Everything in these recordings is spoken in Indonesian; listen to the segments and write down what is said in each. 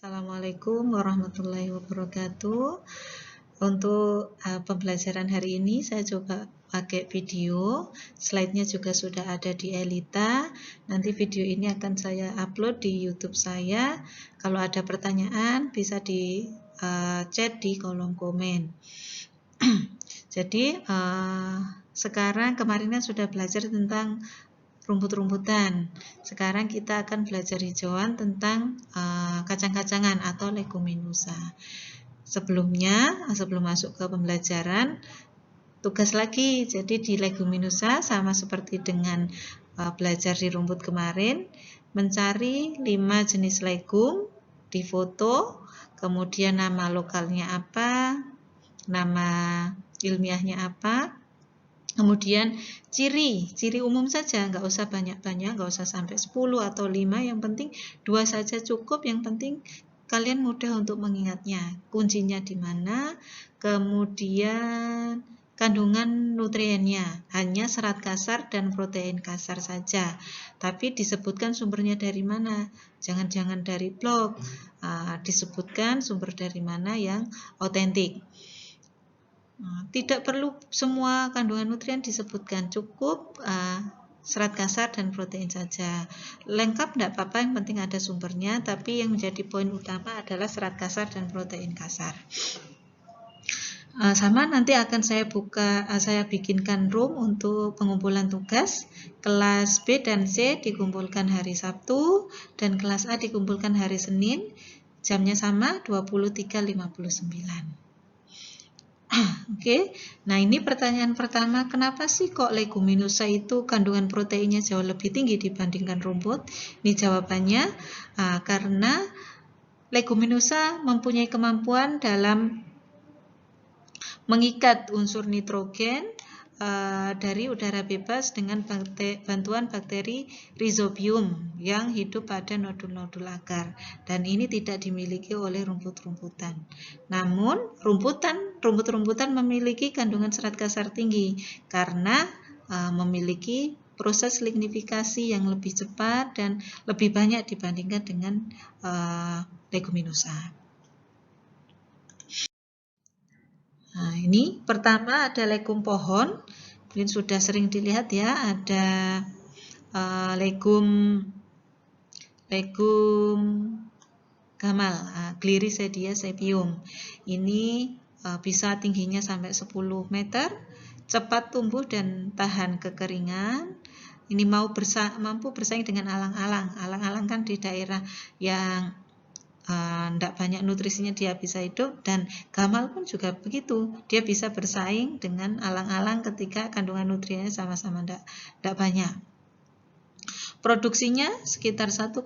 Assalamualaikum warahmatullahi wabarakatuh. Untuk pembelajaran hari ini saya coba pakai video. Slide-nya juga sudah ada di Elita. Nanti video ini akan saya upload di YouTube saya. Kalau ada pertanyaan bisa di chat di kolom komen. Jadi sekarang kemarin kan sudah belajar tentang rumput-rumputan. Sekarang kita akan belajar hijauan tentang kacang-kacangan atau leguminosa. Sebelum masuk ke pembelajaran, tugas lagi. Jadi di leguminosa sama seperti dengan belajar di rumput kemarin, mencari 5 jenis legum, difoto, kemudian nama lokalnya apa, nama ilmiahnya apa. Kemudian ciri umum saja, nggak usah banyak-banyak, nggak usah sampai 10 atau 5, yang penting 2 saja cukup, yang penting kalian mudah untuk mengingatnya. Kuncinya di mana, kemudian kandungan nutriennya, hanya serat kasar dan protein kasar saja. Tapi disebutkan sumbernya dari mana, jangan dari blog, disebutkan sumber dari mana yang otentik. Tidak perlu semua kandungan nutrien disebutkan, cukup serat kasar dan protein saja. Lengkap tidak apa-apa, yang penting ada sumbernya, tapi yang menjadi poin utama adalah serat kasar dan protein kasar. Sama nanti akan saya bikinkan room untuk pengumpulan tugas. Kelas B dan C dikumpulkan hari Sabtu dan kelas A dikumpulkan hari Senin. Jamnya sama 23.59. Oke. Nah, ini pertanyaan pertama, kenapa sih kok leguminosa itu kandungan proteinnya jauh lebih tinggi dibandingkan rumput? Ini jawabannya karena leguminosa mempunyai kemampuan dalam mengikat unsur nitrogen dari udara bebas dengan bantuan bakteri Rhizobium yang hidup pada nodul-nodul akar, dan ini tidak dimiliki oleh rumput-rumputan. Namun rumput-rumputan memiliki kandungan serat kasar tinggi karena memiliki proses lignifikasi yang lebih cepat dan lebih banyak dibandingkan dengan leguminosa. Nah, ini pertama ada legum pohon. Mungkin sudah sering dilihat ya, ada legum gamal, Glirisedia sepium. Ini bisa tingginya sampai 10 meter, cepat tumbuh dan tahan kekeringan. Ini mampu bersaing dengan alang-alang. Alang-alang kan di daerah yang tidak banyak nutrisinya dia bisa hidup, dan gamal pun juga begitu, dia bisa bersaing dengan alang-alang ketika kandungan nutriennya sama-sama tidak banyak. Produksinya sekitar 1,1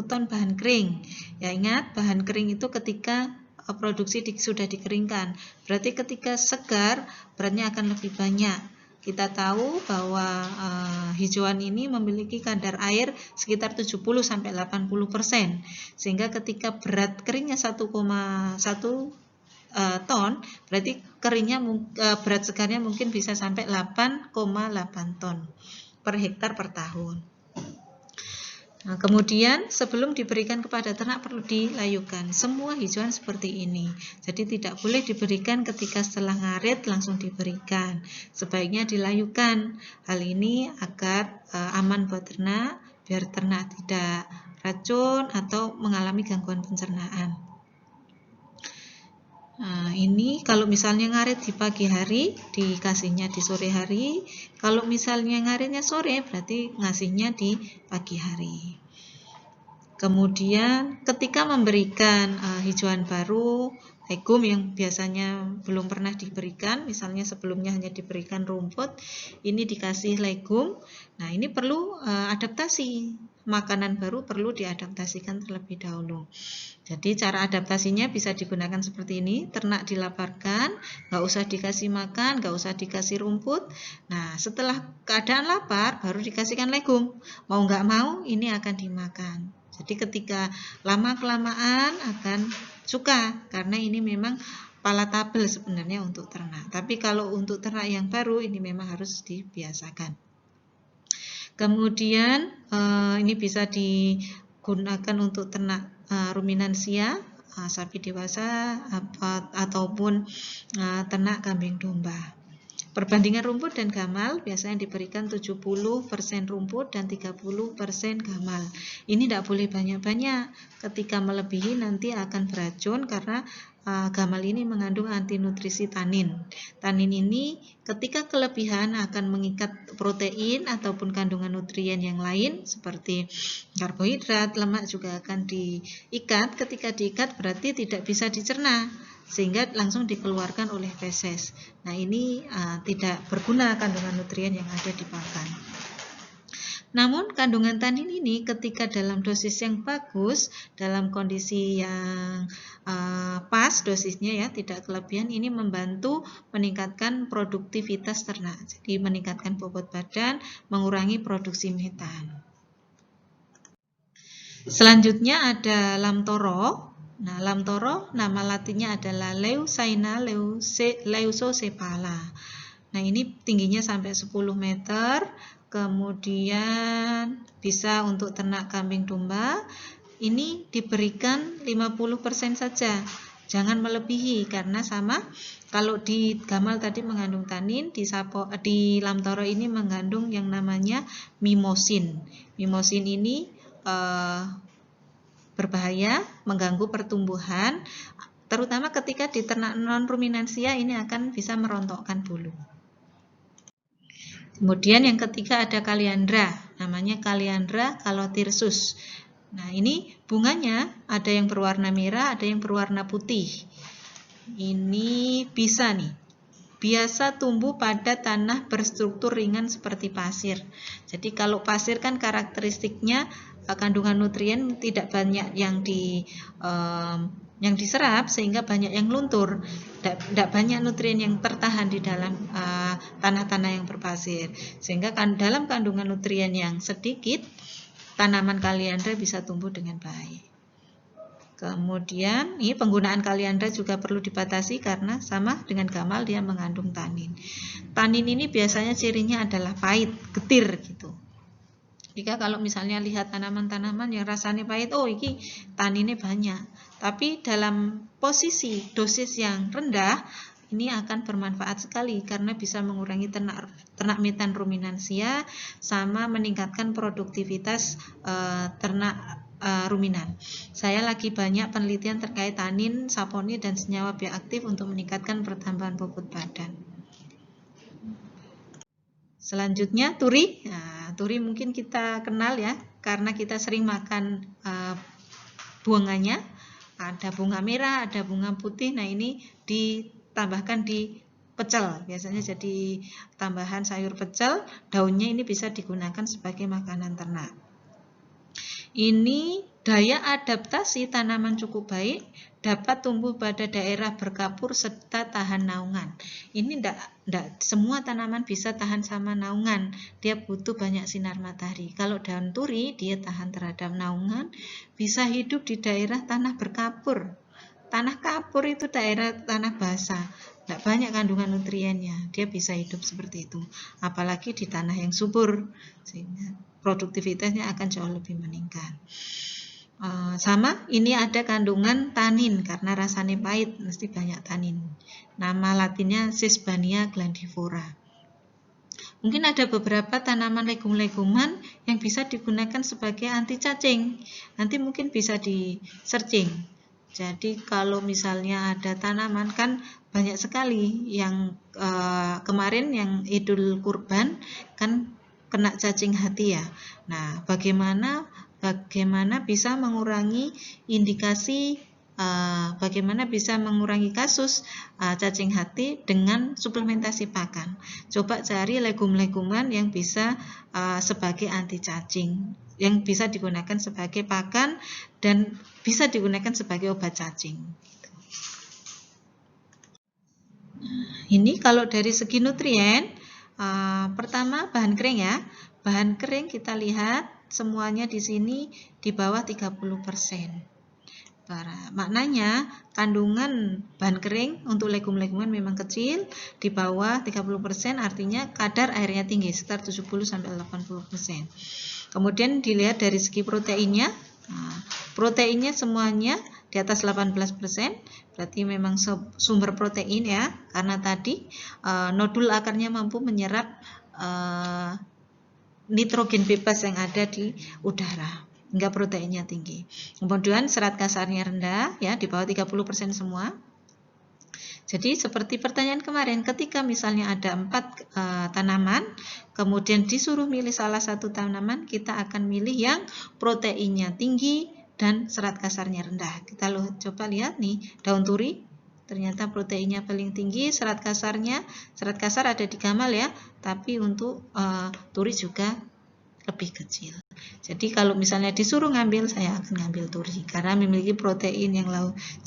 ton bahan kering. Ya, ingat, bahan kering itu ketika produksi sudah dikeringkan, berarti ketika segar beratnya akan lebih banyak. Kita tahu bahwa hijauan ini memiliki kadar air sekitar 70-80%, sehingga ketika berat keringnya 1,1 ton, berarti berat segarnya mungkin bisa sampai 8,8 ton per hektar per tahun. Nah, kemudian sebelum diberikan kepada ternak perlu dilayukan. Semua hijauan seperti ini. Jadi tidak boleh diberikan ketika setelah ngarit langsung diberikan. Sebaiknya dilayukan. Hal ini agar aman buat ternak, biar ternak tidak racun atau mengalami gangguan pencernaan. Nah, ini kalau misalnya ngarit di pagi hari, dikasihnya di sore hari. Kalau misalnya ngaritnya sore, berarti ngasihnya di pagi hari. Kemudian ketika memberikan hijauan baru, legum yang biasanya belum pernah diberikan, misalnya sebelumnya hanya diberikan rumput, ini dikasih legum. Nah, ini perlu adaptasi. Makanan baru perlu diadaptasikan terlebih dahulu. Jadi cara adaptasinya bisa digunakan seperti ini. Ternak dilaparkan, nggak usah dikasih makan, nggak usah dikasih rumput. Nah, setelah keadaan lapar baru dikasihkan legum. Mau nggak mau ini akan dimakan. Jadi ketika lama-kelamaan akan suka, karena ini memang palatable sebenarnya untuk ternak. Tapi kalau untuk ternak yang baru ini memang harus dibiasakan. Kemudian ini bisa digunakan untuk ternak ruminansia, sapi dewasa ataupun ternak kambing domba. Perbandingan rumput dan gamal biasanya diberikan 70% rumput dan 30% gamal. Ini tidak boleh banyak-banyak. Ketika melebihi nanti akan beracun karena gamal ini mengandung antinutrisi tanin. Tanin ini ketika kelebihan akan mengikat protein ataupun kandungan nutrien yang lain seperti karbohidrat, lemak juga akan diikat. Ketika diikat berarti tidak bisa dicerna, sehingga langsung dikeluarkan oleh feses. Nah, ini tidak berguna kandungan nutrien yang ada di pakan. Namun kandungan tanin ini ketika dalam dosis yang bagus, dalam kondisi yang pas dosisnya ya, tidak kelebihan, ini membantu meningkatkan produktivitas ternak. Jadi meningkatkan bobot badan, mengurangi produksi metan. Selanjutnya ada lamtoro. Nah, lamtoro nama latinnya adalah Leucaena leucocephala. Nah, ini tingginya sampai 10 meter. Kemudian bisa untuk ternak kambing domba. Ini diberikan 50% saja. Jangan melebihi karena sama. Kalau di gamal tadi mengandung tanin, di lamtoro ini mengandung yang namanya mimosin. Mimosin ini berbahaya, mengganggu pertumbuhan, terutama ketika di ternak non-ruminansia ini akan bisa merontokkan bulu. Kemudian yang ketiga ada kaliandra, namanya Kaliandra calothyrsus. Nah, ini bunganya ada yang berwarna merah, ada yang berwarna putih. Ini bisa nih, biasa tumbuh pada tanah berstruktur ringan seperti pasir. Jadi kalau pasir kan karakteristiknya kandungan nutrien tidak banyak yang diserap sehingga banyak yang luntur. Tidak banyak nutrien yang tertahan di dalam tanah-tanah yang berpasir. Sehingga dalam kandungan nutrien yang sedikit, tanaman kaliandra bisa tumbuh dengan baik. Kemudian ini penggunaan kaliandra juga perlu dibatasi karena sama dengan gamal dia mengandung tanin. Tanin ini biasanya cirinya adalah pahit, getir gitu. Jika kalau misalnya lihat tanaman-tanaman yang rasanya pahit, oh ini taninnya banyak. Tapi dalam posisi dosis yang rendah, ini akan bermanfaat sekali karena bisa mengurangi ternak metan ruminansia sama meningkatkan produktivitas ternak ruminan. Saya lagi banyak penelitian terkait tanin, saponin, dan senyawa bioaktif untuk meningkatkan pertambahan bobot badan. Selanjutnya turi. Nah, turi mungkin kita kenal ya, karena kita sering makan bunganya. Ada bunga merah, ada bunga putih. Nah, ini ditambahkan di pecel. Biasanya jadi tambahan sayur pecel. Daunnya ini bisa digunakan sebagai makanan ternak. Ini daya adaptasi tanaman cukup baik, dapat tumbuh pada daerah berkapur serta tahan naungan. Ini tidak semua tanaman bisa tahan sama naungan, dia butuh banyak sinar matahari. Kalau daun turi dia tahan terhadap naungan, bisa hidup di daerah tanah berkapur. Tanah kapur itu daerah tanah basah, tidak banyak kandungan nutriennya, dia bisa hidup seperti itu. Apalagi di tanah yang subur, sehingga produktivitasnya akan jauh lebih meningkat. Sama, ini ada kandungan tanin karena rasanya pahit, mesti banyak tanin. Nama latinnya Sesbania glandiflora. Mungkin ada beberapa tanaman legum-leguman yang bisa digunakan sebagai anti cacing. Nanti mungkin bisa di searching. Jadi kalau misalnya ada tanaman, kan banyak sekali yang kemarin yang Idul Kurban kan kena cacing hati ya. Nah, bagaimana bisa mengurangi indikasi, bagaimana bisa mengurangi kasus cacing hati dengan suplementasi pakan. Coba cari legum-leguman yang bisa sebagai anti cacing, yang bisa digunakan sebagai pakan dan bisa digunakan sebagai obat cacing. Ini kalau dari segi nutrien, pertama bahan kering ya. Bahan kering kita lihat semuanya di sini di bawah 30%. Maknanya kandungan bahan kering untuk legum-leguman memang kecil, di bawah 30%, artinya kadar airnya tinggi, sekitar 70-80%. Kemudian dilihat dari segi proteinnya, Nah, proteinnya semuanya di atas 18%, berarti memang sumber protein ya, karena tadi nodul akarnya mampu menyerap nitrogen bebas yang ada di udara, hingga proteinnya tinggi. Kemudian serat kasarnya rendah ya, di bawah 30% semua. Jadi seperti pertanyaan kemarin, ketika misalnya ada 4 tanaman, kemudian disuruh milih salah satu tanaman, kita akan milih yang proteinnya tinggi dan serat kasarnya rendah. Kita coba lihat nih, daun turi, ternyata proteinnya paling tinggi, serat kasar ada di gamal ya, tapi untuk turi juga lebih kecil. Jadi kalau misalnya disuruh ngambil, saya akan ngambil turi karena memiliki protein yang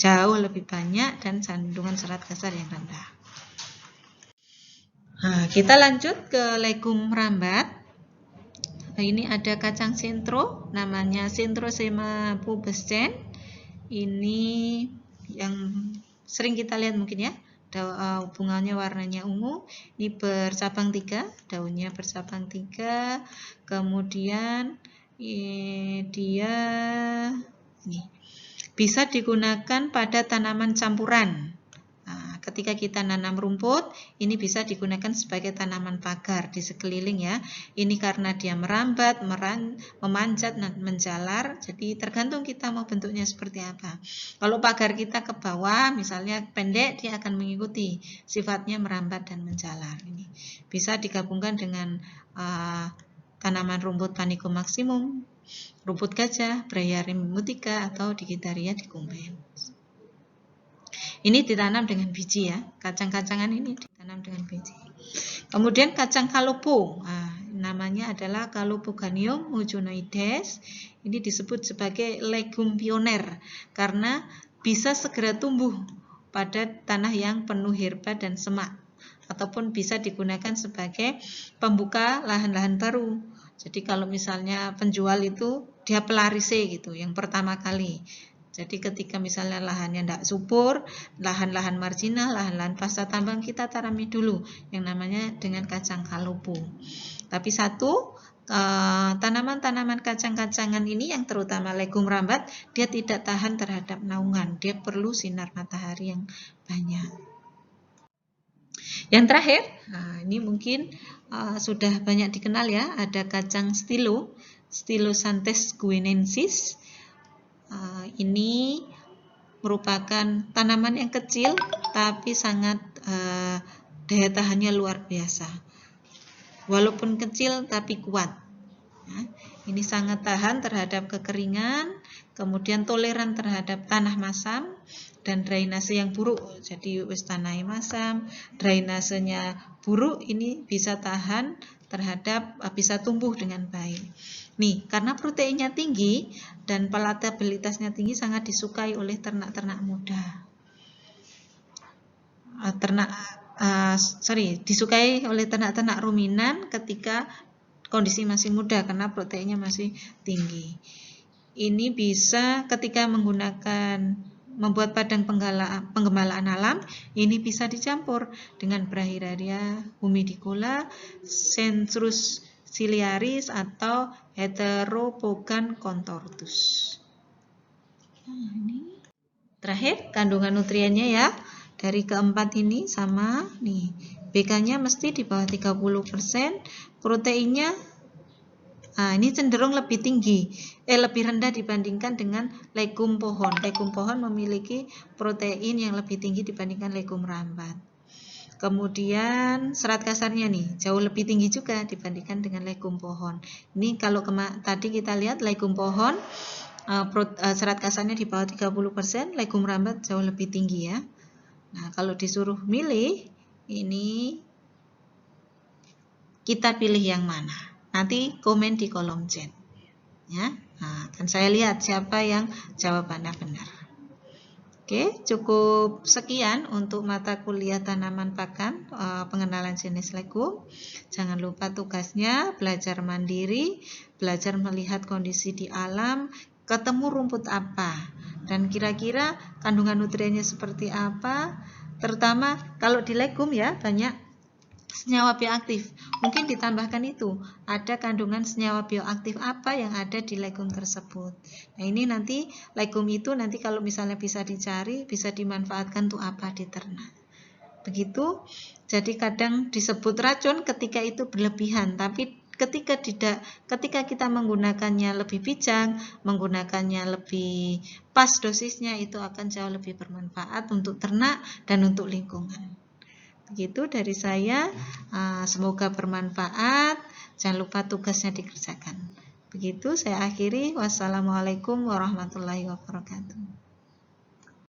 jauh lebih banyak dan kandungan serat kasar yang rendah. Nah, kita lanjut ke legum merambat. Nah, ini ada kacang sentro, namanya Centrosema pubescens. Ini yang sering kita lihat mungkin ya. Bungalnya warnanya ungu, ini bercabang 3, daunnya bercabang 3, kemudian dia ini bisa digunakan pada tanaman campuran. Nah, ketika kita nanam rumput, ini bisa digunakan sebagai tanaman pagar di sekeliling ya. Ini karena dia merambat, memanjat, menjalar, jadi tergantung kita mau bentuknya seperti apa. Kalau pagar kita ke bawah, misalnya pendek, dia akan mengikuti sifatnya merambat dan menjalar. Ini bisa digabungkan dengan tanaman rumput Panicum maximum, rumput gajah, Bryarim mutica, atau Digitaria decumbens. Ini ditanam dengan biji ya, kacang-kacangan ini ditanam dengan biji. Kemudian kacang kalopo, namanya adalah Calopoganium mujonoides. Ini disebut sebagai legum pioner karena bisa segera tumbuh pada tanah yang penuh herba dan semak, ataupun bisa digunakan sebagai pembuka lahan-lahan baru. Jadi kalau misalnya penjual itu dia pelarise gitu, yang pertama kali. Jadi ketika misalnya lahannya tidak subur, lahan-lahan marginal, lahan-lahan pasca tambang, kita tanami dulu yang namanya dengan kacang kalopo. Tapi tanaman-tanaman kacang-kacangan ini yang terutama legum rambat, dia tidak tahan terhadap naungan, dia perlu sinar matahari yang banyak. Yang terakhir, ini mungkin sudah banyak dikenal ya, ada kacang Styloxanthes guineensis. Ini merupakan tanaman yang kecil tapi sangat daya tahannya luar biasa. Walaupun kecil tapi kuat. Ini sangat tahan terhadap kekeringan, kemudian toleran terhadap tanah masam dan drainase yang buruk. Jadi wis tanahnya masam, drainasenya buruk, ini bisa tahan terhadap, bisa tumbuh dengan baik. Nih, karena proteinnya tinggi dan palatabilitasnya tinggi, sangat disukai oleh ternak-ternak muda. Disukai oleh ternak-ternak ruminan ketika kondisi masih muda karena proteinnya masih tinggi. Ini bisa ketika membuat padang penggembalaan alam, ini bisa dicampur dengan Brahiraria humidicola, Centrus ciliaris, atau Heteropogon contortus. Ini terakhir kandungan nutriennya ya. Dari keempat ini sama nih. BK-nya mesti di bawah 30%, proteinnya ini cenderung lebih lebih rendah dibandingkan dengan legum pohon. Legum pohon memiliki protein yang lebih tinggi dibandingkan legum rambat. Kemudian serat kasarnya nih jauh lebih tinggi juga dibandingkan dengan legum pohon. Ini kalau tadi kita lihat legum pohon serat kasarnya di bawah 30%, legum rambat jauh lebih tinggi ya. Nah, kalau disuruh milih, ini kita pilih yang mana? Nanti komen di kolom chat. Ya, akan saya lihat siapa yang jawabannya benar. Oke, cukup sekian untuk mata kuliah tanaman pakan, pengenalan jenis legum. Jangan lupa tugasnya belajar mandiri, belajar melihat kondisi di alam, ketemu rumput apa, dan kira-kira kandungan nutriennya seperti apa. Terutama kalau di legum ya banyak senyawa bioaktif. Mungkin ditambahkan itu, ada kandungan senyawa bioaktif apa yang ada di legum tersebut. Nah, ini nanti legum itu nanti kalau misalnya bisa dicari, bisa dimanfaatkan untuk apa di ternak. Begitu. Jadi kadang disebut racun ketika itu berlebihan, tapi ketika kita menggunakannya lebih bijak, menggunakannya lebih pas dosisnya, itu akan jauh lebih bermanfaat untuk ternak dan untuk lingkungan. Begitu dari saya, semoga bermanfaat. Jangan lupa tugasnya dikerjakan. Begitu saya akhiri. Wassalamualaikum warahmatullahi wabarakatuh.